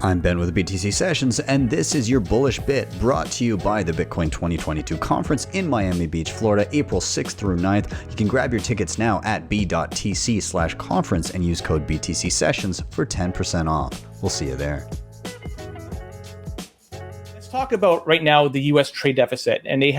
I'm Ben with BTC Sessions, and this is your Bullish Bit, brought to you by the Bitcoin 2022 conference in Miami Beach, Florida, April 6th through 9th. You can grab your tickets now at b.tc/conference and use code BTC Sessions for 10% off. We'll see you there. Let's talk about right now the U.S. trade deficit, and they've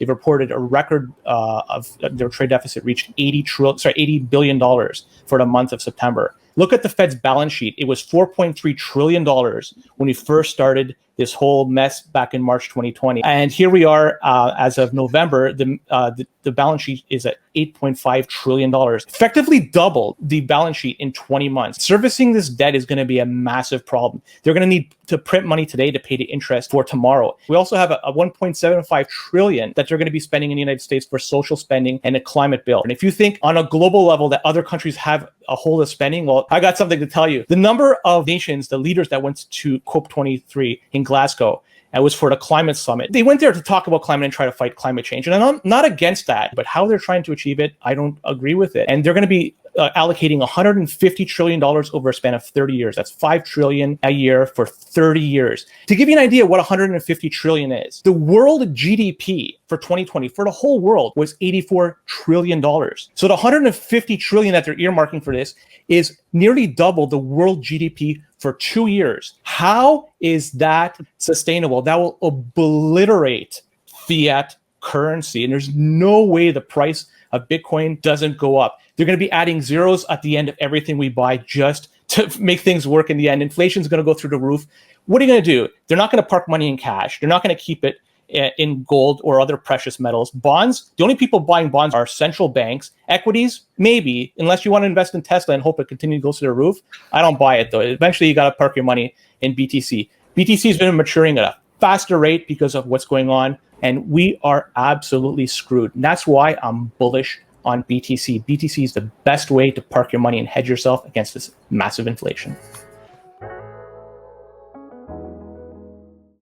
reported a record of their trade deficit reached $80 billion for the month of September. Look at the Fed's balance sheet. It was $4.3 trillion when we first started this whole mess back in March 2020. And here we are as of November, the balance sheet is at $8.5 trillion, effectively doubled the balance sheet in 20 months. Servicing this debt is going to be a massive problem. They're going to need to print money today to pay the interest for tomorrow. We also have a $1.75 trillion that they're going to be spending in the United States for social spending and a climate bill. And if you think on a global level that other countries have a hold of spending, well, I got something to tell you. The number of nations, the leaders that went to COP23 in Glasgow, it was for the climate summit. They went there to talk about climate and try to fight climate change. And I'm not against that, but how they're trying to achieve it, I don't agree with it. And they're going to be allocating $150 trillion over a span of 30 years. That's $5 trillion a year for 30 years. To give you an idea what $150 trillion is, the world GDP for 2020 for the whole world was $84 trillion. So the $150 trillion that they're earmarking for this is nearly double the world GDP for 2 years. How is that sustainable? That will obliterate fiat currency. And there's no way the price of Bitcoin doesn't go up. They're going to be adding zeros at the end of everything we buy just to make things work in the end. Inflation is going to go through the roof. What are you going to do? They're not going to park money in cash. They're not going to keep it in gold or other precious metals. Bonds, the only people buying bonds are central banks. Equities, maybe, unless you want to invest in Tesla and hope it continues to go to the roof. I don't buy it, though. Eventually, you got to park your money in BTC. BTC has been maturing at a faster rate because of what's going on, and we are absolutely screwed. And that's why I'm bullish on BTC. BTC is the best way to park your money and hedge yourself against this massive inflation.